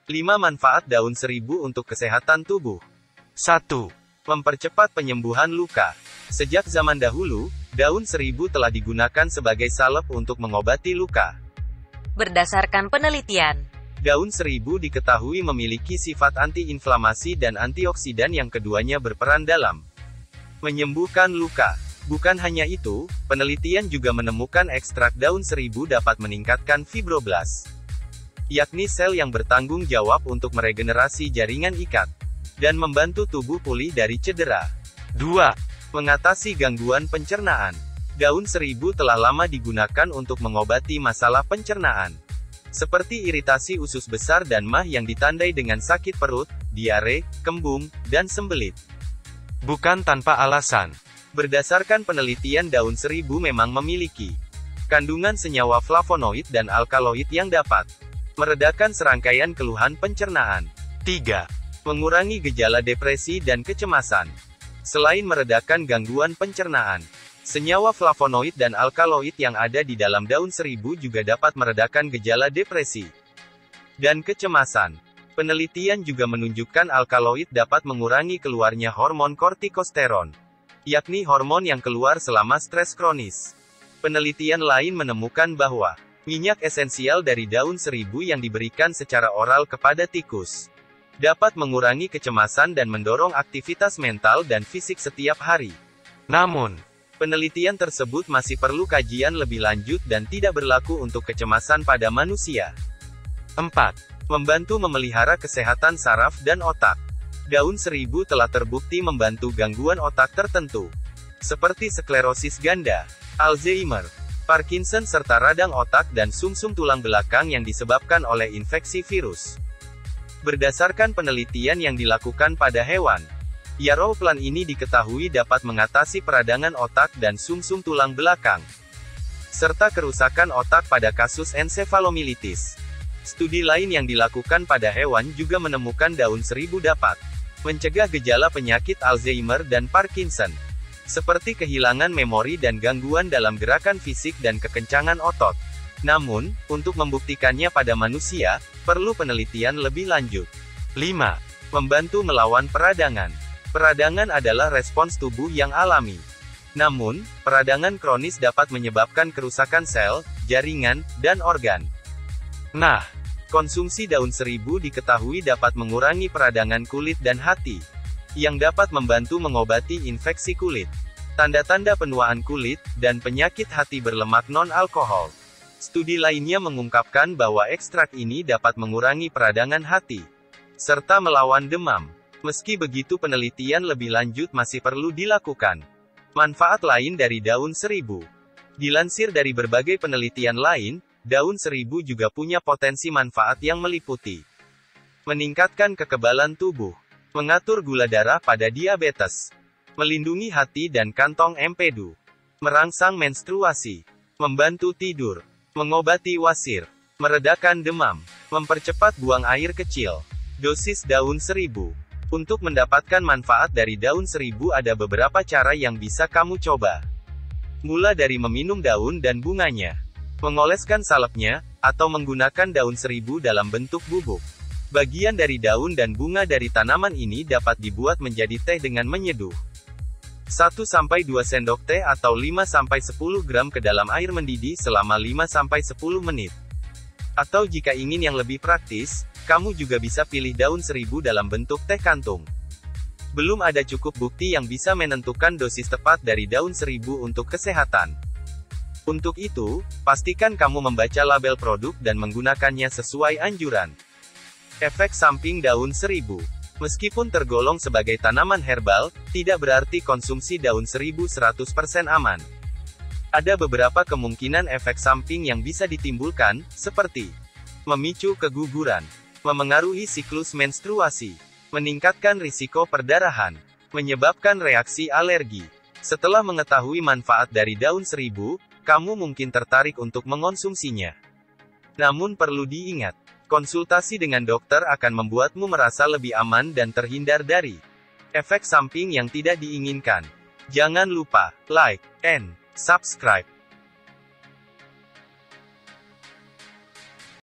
5 manfaat daun seribu untuk kesehatan tubuh. 1. Mempercepat penyembuhan luka. Sejak zaman dahulu, daun seribu telah digunakan sebagai salep untuk mengobati luka. Berdasarkan penelitian, daun seribu diketahui memiliki sifat anti-inflamasi dan antioksidan yang keduanya berperan dalam menyembuhkan luka. Bukan hanya itu, penelitian juga menemukan ekstrak daun seribu dapat meningkatkan fibroblast, yakni sel yang bertanggung jawab untuk meregenerasi jaringan ikat dan membantu tubuh pulih dari cedera. 2. Mengatasi gangguan pencernaan. Daun seribu telah lama digunakan untuk mengobati masalah pencernaan, seperti iritasi usus besar dan MAH yang ditandai dengan sakit perut, diare, kembung, dan sembelit. Bukan tanpa alasan. Berdasarkan penelitian, daun seribu memang memiliki kandungan senyawa flavonoid dan alkaloid yang dapat meredakan serangkaian keluhan pencernaan. 3. Mengurangi gejala depresi dan kecemasan. Selain meredakan gangguan pencernaan, senyawa flavonoid dan alkaloid yang ada di dalam daun seribu juga dapat meredakan gejala depresi dan kecemasan. Penelitian juga menunjukkan alkaloid dapat mengurangi keluarnya hormon kortikosteron, yakni hormon yang keluar selama stres kronis. Penelitian lain menemukan bahwa minyak esensial dari daun seribu yang diberikan secara oral kepada tikus dapat mengurangi kecemasan dan mendorong aktivitas mental dan fisik setiap hari. Namun, penelitian tersebut masih perlu kajian lebih lanjut dan tidak berlaku untuk kecemasan pada manusia. 4. Membantu memelihara kesehatan saraf dan otak. Daun seribu telah terbukti membantu gangguan otak tertentu, seperti sklerosis ganda, Alzheimer, Parkinson serta radang otak dan sumsum tulang belakang yang disebabkan oleh infeksi virus. Berdasarkan penelitian yang dilakukan pada hewan, Yarrow-plant ini diketahui dapat mengatasi peradangan otak dan sumsum tulang belakang, serta kerusakan otak pada kasus ensefalomyelitis. Studi lain yang dilakukan pada hewan juga menemukan daun seribu dapat mencegah gejala penyakit Alzheimer dan Parkinson, seperti kehilangan memori dan gangguan dalam gerakan fisik dan kekencangan otot. Namun, untuk membuktikannya pada manusia, perlu penelitian lebih lanjut. 5. Membantu melawan peradangan. Peradangan adalah respons tubuh yang alami. Namun, peradangan kronis dapat menyebabkan kerusakan sel, jaringan, dan organ. Nah, konsumsi daun seribu diketahui dapat mengurangi peradangan kulit dan hati, yang dapat membantu mengobati infeksi kulit, tanda-tanda penuaan kulit, dan penyakit hati berlemak non-alkohol. Studi lainnya mengungkapkan bahwa ekstrak ini dapat mengurangi peradangan hati, serta melawan demam. Meski begitu, penelitian lebih lanjut masih perlu dilakukan. Manfaat lain dari daun seribu. Dilansir dari berbagai penelitian lain, daun seribu juga punya potensi manfaat yang meliputi meningkatkan kekebalan tubuh, mengatur gula darah pada diabetes, melindungi hati dan kantong empedu, merangsang menstruasi, membantu tidur, mengobati wasir, meredakan demam, mempercepat buang air kecil. Dosis daun seribu. Untuk mendapatkan manfaat dari daun seribu ada beberapa cara yang bisa kamu coba. Mula dari meminum daun dan bunganya, mengoleskan salepnya, atau menggunakan daun seribu dalam bentuk bubuk. Bagian dari daun dan bunga dari tanaman ini dapat dibuat menjadi teh dengan menyeduh 1-2 sendok teh atau 5-10 gram ke dalam air mendidih selama 5-10 menit. Atau jika ingin yang lebih praktis, kamu juga bisa pilih daun seribu dalam bentuk teh kantung. Belum ada cukup bukti yang bisa menentukan dosis tepat dari daun seribu untuk kesehatan. Untuk itu, pastikan kamu membaca label produk dan menggunakannya sesuai anjuran. Efek samping daun seribu. Meskipun tergolong sebagai tanaman herbal, tidak berarti konsumsi daun seribu 100% aman. Ada beberapa kemungkinan efek samping yang bisa ditimbulkan, seperti memicu keguguran, memengaruhi siklus menstruasi, meningkatkan risiko perdarahan, menyebabkan reaksi alergi. Setelah mengetahui manfaat dari daun seribu, kamu mungkin tertarik untuk mengonsumsinya. Namun perlu diingat, konsultasi dengan dokter akan membuatmu merasa lebih aman dan terhindar dari efek samping yang tidak diinginkan. Jangan lupa like and subscribe.